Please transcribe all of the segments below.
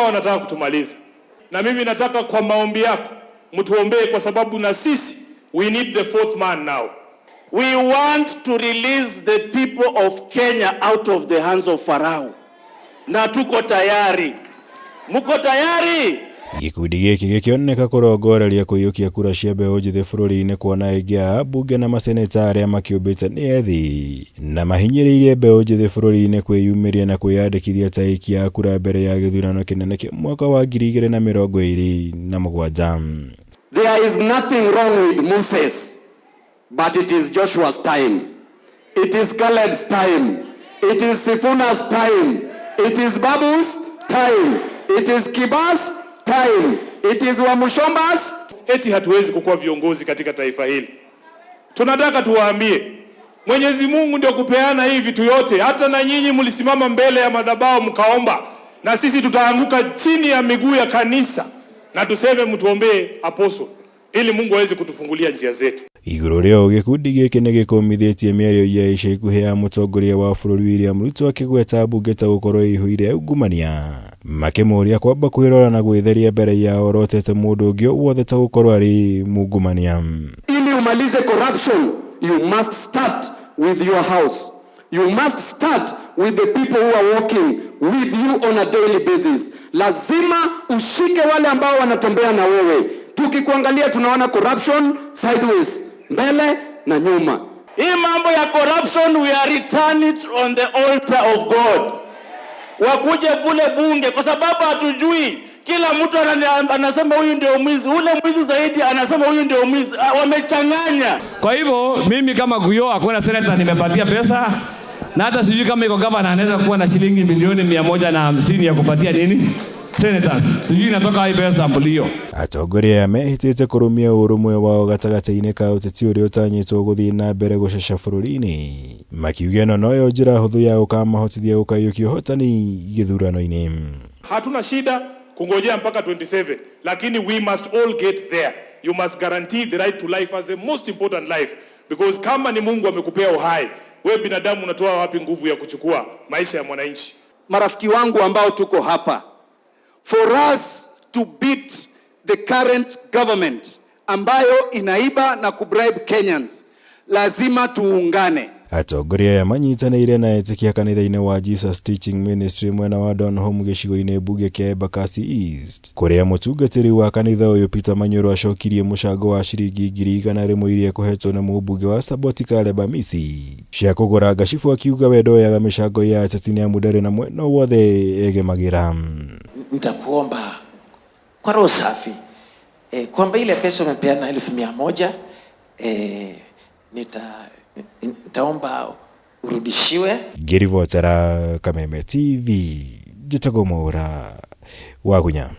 wanataka kutumaliza. Na mimi nataka kwa maombi yako mtuombee, kwa sababu na sisi we need the fourth man now. We want to release the people of Kenya out of the hands of Pharaoh. Na tuko tayari. Muko tayari? Gikundi giki gikioneka kurongoreria kuyukia kura cia mbeũ njĩthĩ bũrũri-inĩ kuona aingĩ a ambunge na maseneta arĩa makĩũmbĩte nĩ ethi na mahinyĩrĩirie mbeũ njĩthĩ bũrũri-inĩ kwĩyumĩria na kwĩyandĩkithia ta aikia a kura mbere ya gĩthurano kĩnene kĩa mwaka wa 2027. There is nothing wrong with Moses, but it is Joshua's time. It is Caleb's time. It is Sifuna's time. It is Babu's time. It is Kiba's time. It is Wamushomba's. Eti hatuwezi kukuwa viongozi katika taifa hili. Tunataka tuwaambie Mwenyezi Mungu ndio kupeana hii vitu yote. Hata na nyinyi mlisimama mbele ya madhabahu mkaomba, na sisi tutaanguka chini ya miguu ya kanisa na tuseme mtuombee apostle ili Mungu aweze kutufungulia njia zetu. Iguru rĩo gĩkundi gĩkĩ nĩ gĩkũmithĩtie mĩario ya ica ikuhĩ ya mũtongoria wa bũrũri William Ruto akĩgweta mbunge ta gũkorwo ihũire ungumania, makĩmũria kwamba kwĩrora na gwĩtheria mbere ya orotete mũndũ ũngĩ wothe ta gũkorwo arĩ mungumania. Ili umalize corruption, you must start with your house. You must start with the people who are working with you on a daily basis. Lazima ushike wale ambao wanatembea na wewe. Tukikuangalia tunaona corruption sideways, mbele na nyuma. Hii mambo ya corruption we are returning on the altar of God. Wakuje bule bunge kwa sababu hatujui. Kila mtu anasema huyu ndio mwizi, ule mwizi zaidi anasema huyu ndio mwizi. Wamechanganya. Kwa hivyo mimi kama Guyo hakuna senator nimepatia pesa, na hata sijui kama iko governor anaweza kuwa na shilingi milioni 150 ya kupatia nini senators. Sijui natoka hii pesa mbulio. Atongoria mehitĩte kũrũmia ũrũmwe wao gatagatĩ-inĩ ka ũteti ũrĩa ũtanyĩtwo gũthiĩ na mbere gũceca bũrũri-inĩ, makiuga ĩno noyo njĩra hũthũ ya gũkamahotithia gũkaiũkia ũhotani gĩthurano-inĩ. Hatuna shida kungojea mpaka 27, lakini we must all get there. You must guarantee the right to life as the most important life, because kama ni Mungu amekupea uhai, wewe binadamu unatoa wapi nguvu ya kuchukua maisha ya mwananchi? Marafiki wangu ambao tuko hapa, for us to beat the current government ambayo inaiba na kubribe Kenyans, lazima tuungane. Atongoria aya manyitanĩire na etĩkia kanitha-inĩ wa Jesus Teaching Ministry mwena wa Donholm gĩcigo-inĩ mbunge kĩa Embakasi East, kũrĩa mũtungatĩri wa kanitha ũyũ Peter Manyũrũ acokirie mũcango wa ciringi 100,000 iria kũhetwo nĩ mũmbunge wa Saboti Caleb Amisi cia kũgũra ngacibũ, akiuga we ndoyaga mĩcango ya ateti nĩ amu ndarĩ na mwena wothe egemagĩra. Nitakuomba kwa roho safi kwamba ile pesa umepeana 100,000 nitaomba urudishiwe. Ngĩribotera Kameme TV, njĩtagwo Mwaũra Wagunya.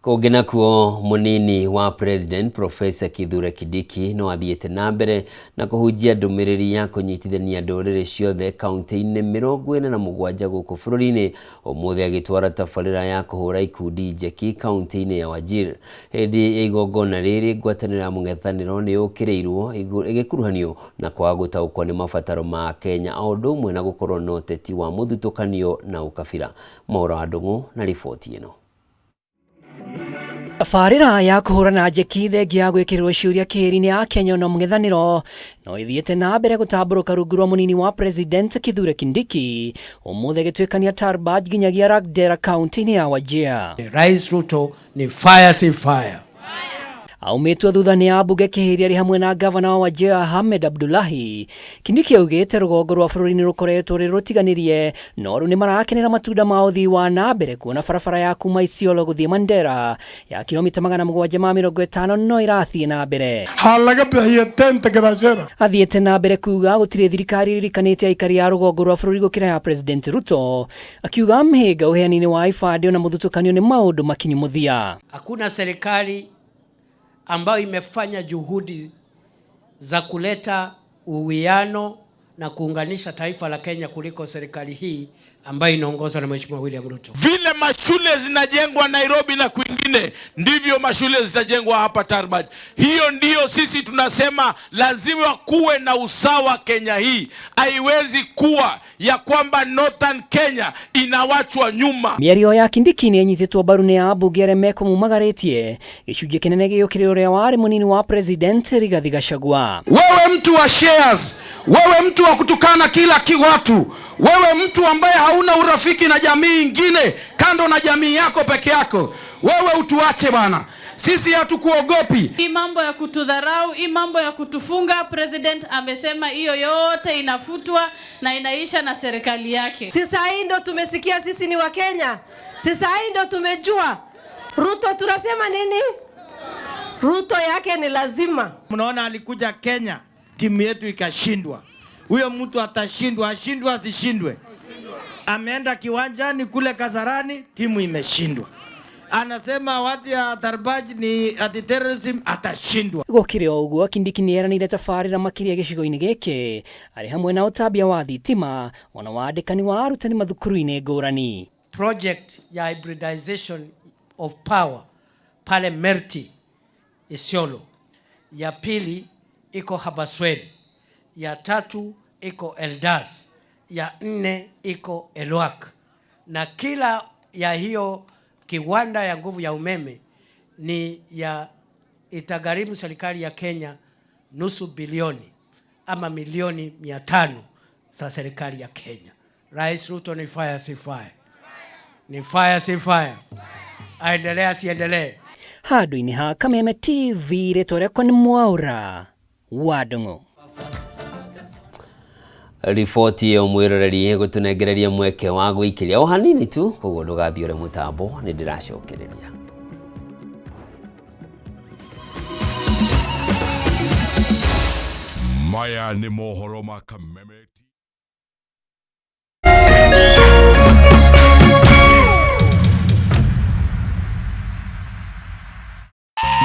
Kũngĩ nakuo mũnini wa President Professor Kithure Kindiki no athiĩte na mbere na kũhunjia ndũmĩrĩri ya kũnyitithania ndũrĩrĩ ciothe kaunti-inĩ 47 gũkũ bũrũri-inĩ, ũmũthĩ agĩtwara tabarĩra ya kũhũra ikundi njeki kaunti-inĩ ya Wajir. Hĩndĩ ya igongona rĩrĩ, ngwatanĩro ya mũng'ethanĩro nĩ yũkĩrĩirwo ĩgĩkuruhanio na kwaga gũtaũkwo nĩ mabataro ma Kenya, o ũndũ ũmwe na gũkorwo na ũteti wa mũthutũkanio na ũkabira. Mwaũra wa Ndung'u na riboti ĩno. Tabarĩra ya kũhũrana njeki thengia ya gwĩkĩrĩrwo ciũria kĩhĩri-inĩ ya Kenya na mũng'ethanĩro no ĩthiĩte na mbere gũtambũrũka rungu rwa mũnini wa President Kithure Kindiki, ũmũthĩ agĩtuĩkania Tarbaj nginyagia Ragdera kaunti-inĩ ya Wajir. Rais Ruto ni fire si fire. Aumĩtwo thutha nĩ ambunge kĩhĩri arĩ hamwe na gavana wa Wajir Ahmed Abdullahi. Kindiki augĩte rũgongo rwa bũrũri-inĩ rũkoretwo rĩ rũtiganĩrie, no rĩu nĩ marakenera matunda ma ũthii wa na mbere kuona barabara ya kuma Isiolo gũthiĩ Mandera ya kilomita 750 no irathiĩ na mbere. Halaga bihia tenta gadashera. Athiĩte na mbere kuga gũtirĩ thirikari ĩririkanĩte aikari ya rũgongo rwa bũrũri gũkĩra ya President Ruto, akiuga mĩhĩnga ũheani-inĩ wa ibandĩ na mũthutũkanio nĩ maũndũ makinyu mũthia. Hakuna serikali ambayo imefanya juhudi za kuleta uwiano na kuunganisha taifa la Kenya kuliko serikali hii ambayo inaongozwa na Mheshimiwa William Ruto. Vile mashule zinajengwa Nairobi na kwingine, ndivyo mashule zitajengwa hapa Tarbaj. Hiyo ndio sisi tunasema lazima kuwe na usawa Kenya hii. Haiwezi kuwa ya kwamba Northern Kenya inawachwa nyuma. Mĩario ya Kindiki nĩ ĩnyitĩtwo mbaru nĩ ambunge arĩa mekumumagaretie gĩcunjĩ kĩnene gĩũkĩrĩre ũrĩa warĩ mũnini wa president Rigathi Gachagua. Wewe mtu wa shares, wewe mtu wa kutukana kila watu, wewe mtu ambaye hauna urafiki na jamii ingine kando na jamii yako peke yako, wewe utuache bwana. Sisi hatukuogopi. Hii mambo ya kutudharau, hii mambo ya kutufunga, president amesema hiyo yote inafutwa na inaisha na serikali yake. Sasa hii ndo tumesikia sisi ni wa Kenya. Sasa hii ndo tumejua. Ruto tunasema nini? Ruto yake ni lazima. Mnaona alikuja Kenya, timu yetu ikashindwa. Huyo mtu atashindwa, ashindwe asishindwe. Ameenda kiwanjani kule Kasarani, timu imeshindwa. Anasema watu ya Tarbaj ni anti-terrorism, atashindwa. Gũkĩrĩ o ũguo, Kindiki nĩeranĩire tabarĩra makĩria gĩcigo-inĩ gĩkĩ arĩ hamwe na ũtambia wa thitima ona wandĩkani wa arutani mathukuru-inĩ ngũrani. Project ya hybridization of power pale Merti Isiolo, ya pili iko Habaswein, ya tatu iko Eldas, ya 4 iko Elwak, na kila ya hiyo kiwanda ya nguvu ya umeme ni ya itagharimu serikali ya Kenya nusu bilioni ama milioni 500 za serikali ya Kenya. Rais Ruto ni fire si fire. Ni fire si fire. Aendelea siendelee. Handũ-inĩ ha Kameme TV rĩtwa rĩakwa nĩ Mwaura wa Ndung'u. Riboti ya mwiroreri gũtũnengereria mweke wa gũikĩria o hanini tu, koguo ndũgathiĩ ũrĩ mũtambo, nĩ ndĩracokereria. Maya nĩ mohoro ma Kameme.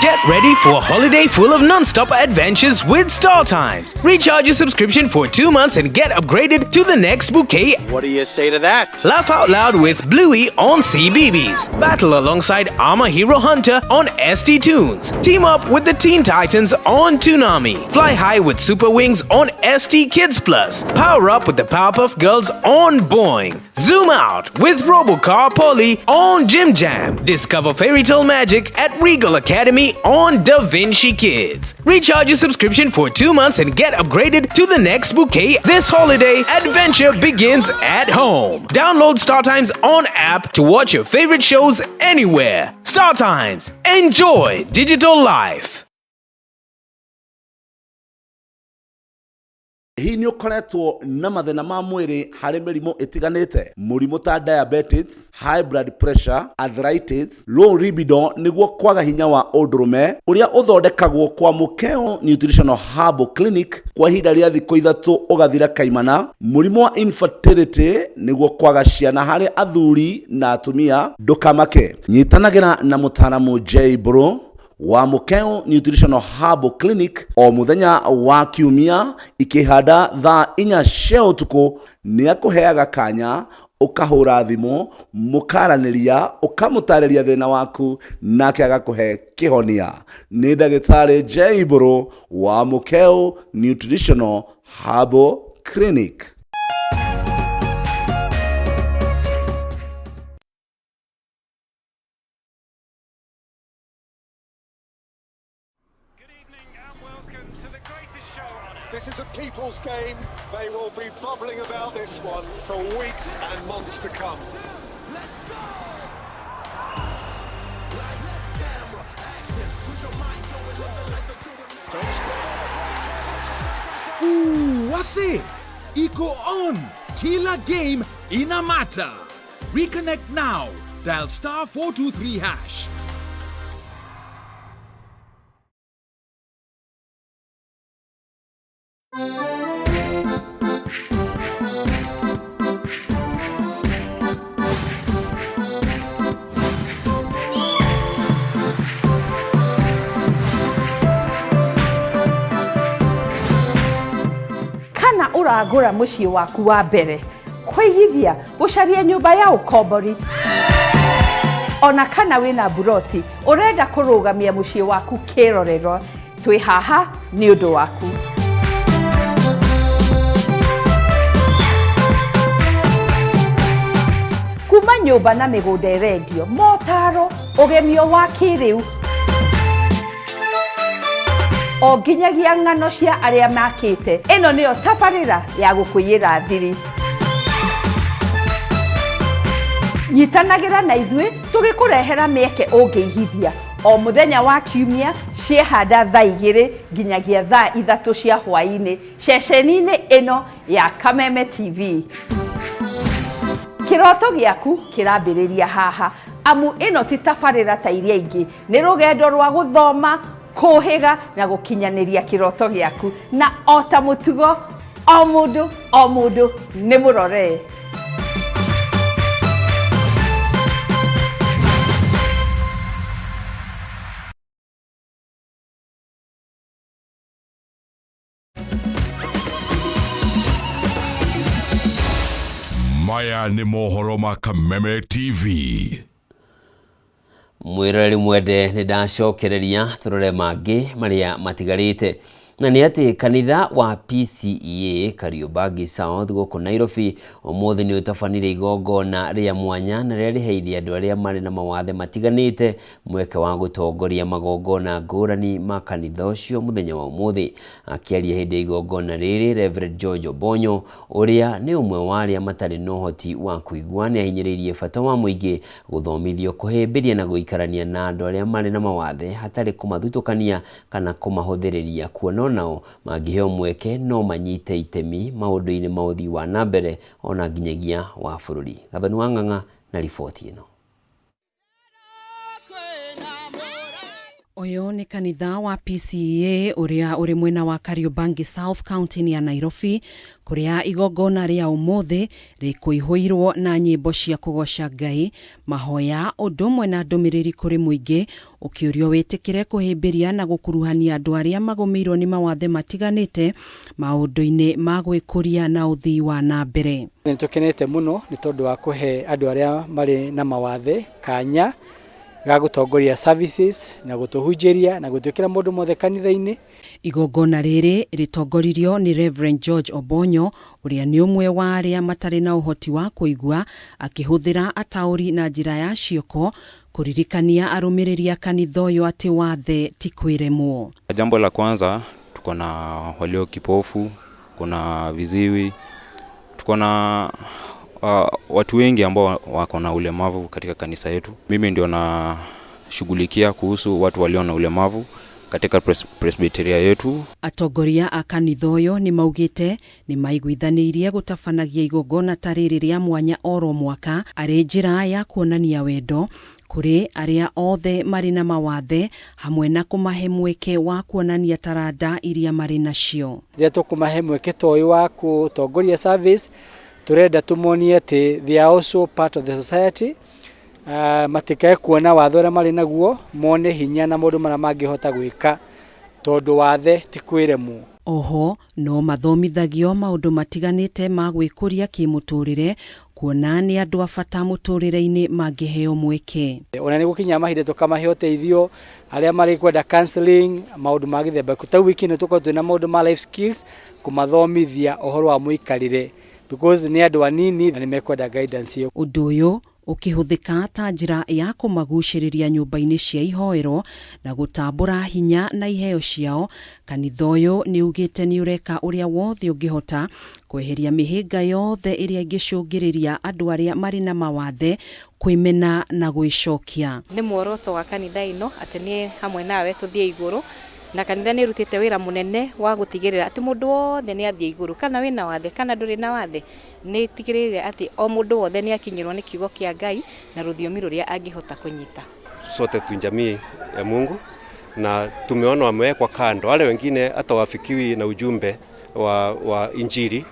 Get ready for a holiday full of non-stop adventures with StarTimes. Recharge your subscription for 2 months and get upgraded to the next bouquet. What do you say to that? Laugh out loud with Bluey on CBeebies. Battle alongside Armor Hero Hunter on ST Tunes. Team up with the Teen Titans on Toonami. Fly high with Super Wings on ST Kids Plus. Power up with the Powerpuff Girls on Boing. Zoom out with Robocar Polly on Jim Jam. Discover fairy tale magic at Regal Academy on Da Vinci Kids. Recharge your subscription for 2 months and get upgraded to the next bouquet. This holiday, adventure begins at home. Download StarTimes on app to watch your favorite shows anywhere. StarTimes. Enjoy digital life. Hii nĩ ũkoretwo na mathĩna ma mwĩrĩ harĩ mĩrimũ ĩtiganĩte. Mũrimũ ta diabetes, high blood pressure, arthritis, low libido nĩguo kwaga hinya wa ũndũrũme ũrĩa ũthondekagwo kwa Mukeo Nutritional Herbal Clinic kwa ihinda rĩa thikũ 3 ũgathira kaimana. Mũrimũ wa infertility nĩguo kwaga ciana harĩ athuri na atumia ndũkamake. Nyitanagĩra na mũtaaramu J Bro wa Mukeo Nutritional Herbal Clinic o muthenya wa kiumia ikihanda thaa 4 cia utuku ni akuheaga kanya ukahura thimo mukaraniria ukamutareria thina waku nake agakuhe kihonia. Ni ndagĩtarĩ J Bro wa Mukeo Nutritional Herbal Clinic. This is a people's game. They will be bubbling about this one for weeks and months to come. Let's go! Wase, iko on. Kila game inamata. Reconnect now. Dial *423#. Kana uragura muciĩ waku wa mbere kwĩgithia gũcaria nyũmba ya ũkombori ona kana wĩna buroti ũrenda kũrũgamia mũciĩ waku kĩrorerwa twĩ haha nĩ ũndũ waku. Kuma nyũmba na mĩgũnda ĩrendio, motaro, ũgemio wa kĩrĩu, o nginyagia ng'ano cia arĩa makĩte. Ĩno nĩyo tabarĩra ya gũkũiyĩra thiri. Nyitanagĩra na ithuĩ tũgĩkũrehera mĩeke ũngĩigithia o mũthenya wa kiumia ciehanda thaa 2 nginyagia thaa 3 cia hwaĩ-inĩ ceceni-inĩ ĩno ya Kameme TV. Kiroto gĩaku kĩrambĩrĩria haha amu ĩno ti tabarĩra ta iria ingĩ, nĩ rũgendo rwa gũthoma, kũhĩga na gũkinyanĩria kiroto gĩaku, na o ta mũtugo o mũndũ nĩ mũrore. Maya nĩ mohoro ma Kameme TV. Mwirori mwende nĩ ndacokereria tũrore mangĩ marĩa matigarĩte. Na nĩ atĩ kanitha wa PCEA Kariobangi South gũkũ Nairobi ũmũthĩ nĩ ũtabanire igongona rĩa mwanya na rĩrĩa rĩheire andũ arĩa marĩ na mawathe matiganĩte mweke wa gũtongoria magongona ngũrani ma kanitha ũcio mũthenya wa ũmũthĩ. Akĩaria hĩndĩ ya igongona rĩrĩ, Reverend George Obonyo ũrĩa nĩ ũmwe wa arĩa matarĩ na ũhoti wa kũigua nĩ ahinyĩrĩirie bata wa mũingĩ gũthomithio kũhĩmbĩria na gũikarania na andũ arĩa marĩ na mawathe hatarĩ kũmathutũkania kana kũmahũthĩrĩria, kuona nao mangĩheo mweke no manyite itemi maũndũ-inĩ ma ũthii wa na mbere ona nginyagia wa bũrũri. Gathoni wa Ng'ang'a na riboti ĩno. Ũyũ nĩ kanitha wa PCEA ũrĩa ũrĩ mwena wa Kariobangi South County ya Nairobi, kũrĩa igongona rĩa ũmũthĩ rĩkũihũirwo na nyĩmbo cia kũgoca Ngai, mahoya, ũndũ ũmwe na ndũmĩrĩri kũrĩ mũingĩ, ũkĩũrio wĩtĩkĩre kũhĩmbĩria na gũkuruhania andũ arĩa magũmĩirwo nĩ mawathe matiganĩte maũndũ-inĩ ma gwĩkũria na ũthii wa na mbere. Nĩ tũkenete mũno nĩ tondũ wa kũhe andũ arĩa marĩ na mawathe kanya ga gũtongoria services na gũtũhunjĩria na gũtwĩkĩra mũndũ mothe kanitha-inĩ. Igongona rĩrĩ rĩtongoririo nĩ Reverend George Obonyo ũrĩa nĩ ũmwe wa arĩa matarĩ na ũhoti wa kũigua, akĩhũthĩra ataũri na njĩra ya cioko kuririkania arũmĩrĩri a kanitha ũyũ atĩ wathe ti kwĩremwo. Jambo la kwanza, tuko na walio kipofu, kuna viziwi, tuko na watu wengi ambao wako na ulemavu katika kanisa yetu. Mimi ndio na shughulikia kuhusu watu walio na ulemavu katika presbyteria yetu. Atongoria a kanitha ũyũ nĩ maugĩte nĩ maiguithanĩirie gũtabanagia igongona ta rĩrĩ rĩa mwanya oro mwaka arĩ njĩra ya kuonania wendo kũrĩ arĩa othe marĩ na mawathe, hamwe na kũmahe mweke wa kuonania taranda iria marĩ nacio. Rĩrĩa tũkũmahe mweke ta ũyũ wa gũtongoria service, turenda tũmonie atĩ they are also part of the society. Matikae kuona wathe ũrĩa marĩ naguo, mone hinya na maũndũ marĩa mangĩhota gwĩka tondũ wathe ti kwĩremwo. Oho no mathomithagio maũndũ matiganĩte ma gwĩkũria kĩmũtũrĩre, kuona nĩ andũ a bata mũtũrĩre-inĩ mangĩheo mweke. Ona nĩ gũkinya mahinda tũkamahe ũteithio arĩa marĩ kwenda counseling, maũndũ ma gĩthemba. Ta wiki ĩno tũkorwo twĩna maũndũ ma life skills, kũmathomithia ũhoro wa mũikarĩre, because nĩ andũ anini na nĩ mekwenda guidance ĩyo. Ũndũ ũyũ ũkĩhũthĩka ta njĩra ya kũmagucĩrĩria nyũmba-inĩ cia ihoero na gũtambũra hinya na iheo ciao. Kanitha ũyũ nĩ ugĩte nĩ ũreka ũrĩa wothe ũngĩhota kweheria mĩhĩnga yothe ĩrĩa ĩngĩcũngĩrĩria andũ arĩa marĩ na mawathe kwĩmena na gwĩcokia. Nĩ muoroto wa kanitha ĩno atĩ nĩ hamwe nawe tũthiĩ igũrũ, na kanitha nĩ rutĩte wĩra mũnene wa gũtigĩrĩra atĩ mũndũ wothe nĩ athiĩ igũrũ, kana wĩna wathe kana ndũrĩ na wathe, nĩ tigĩrĩre atĩ o mũndũ wothe nĩ akinyĩrwo nĩ kiugo kĩa Ngai na rũthiomi rũrĩa angĩhota kũnyita. Sote tu jamii ya Mungu na tumeona wamewekwa kando wale wengine hata wafikiwi na ujumbe wa Injili,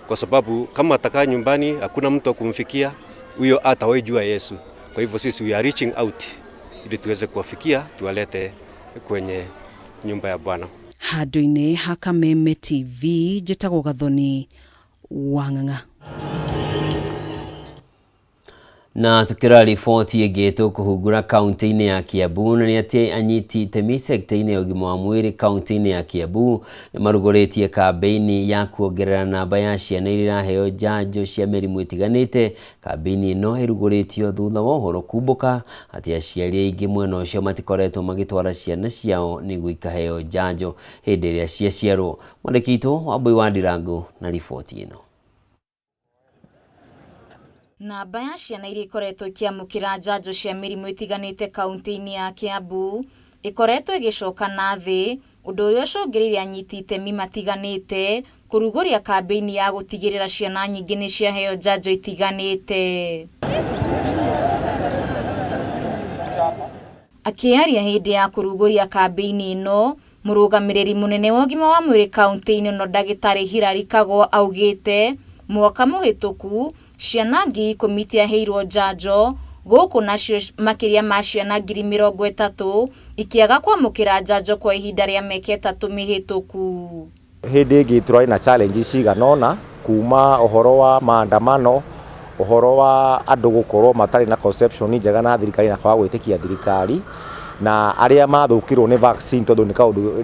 kwa sababu kama atakaa nyumbani hakuna mtu wa kumfikia, huyo hatawajua Yesu. Kwa hivyo sisi we are reaching out ili tuweze kuwafikia, tuwalete kwenye nyumba ya Bwana. Handũ-inĩ ha Kameme TV, njĩtagwo Gathoni wa Ng'ang'a. Na tukira riboti ĩngĩ tũkũhungũra kaunti-inĩ ya Kiambu na nĩ atĩ anyiti itemi sekta-inĩ ya ũgima wa mwĩrĩ kaunti-inĩ ya Kiambu nĩ marugũrĩtie kambeini ya kuongerera namba ya ciana iria iraheo njanjo cia mĩrimũ ĩtiganĩte. Kambeini ĩno ĩrugũrĩtio thutha wa ũhoro kumbũka atĩ aciari aingĩ mwena ũcio matikoretwo magĩtwara ciana ciao nĩguo ikaheo njanjo hĩndĩ ĩrĩa ciaciarwo. Mwandĩki witũ Wambui wa Ndirangu na riboti ĩno. Namba ya ciana iria ikoretwo ikiamũkĩra njanjo cia mĩrimũ ĩtiganĩte kaunti-inĩ ya Kiambu ikoretwo ĩgĩcoka na thĩ, ũndũ ũrĩa ũcũngĩrĩirie anyiti itemi matiganĩte kũrugũria kambeini ya gũtigĩrĩra ciana nyingĩ nĩ ciaheo njanjo itiganĩte. Akĩaria hĩndĩ ya kũrugũria kambeini ĩno, mũrũgamĩrĩri mũnene wa ũgima wa mwĩrĩ kaunti-inĩ ĩno Ndagĩtarĩ Hilary Kagwa augĩte mwaka mũhĩtũku ciana 10,000 tiaheirwo njanjo, gũkũ nacio makĩria ma ciana 30,000 ikiaga kwamũkĩra njanjo kwa ihinda rĩa mĩaka 3 mĩhĩtũku. Hĩndĩ ĩngĩ tũrarĩ na challenge ciganona kuma ũhoro wa maandamano, ũhoro wa andũ gũkorwo matarĩ na conception njega na thirikari na kwaga gwĩtĩkia thirikari, na arĩa mathũkirwo nĩ vaccine tondũ nĩ kaũndũ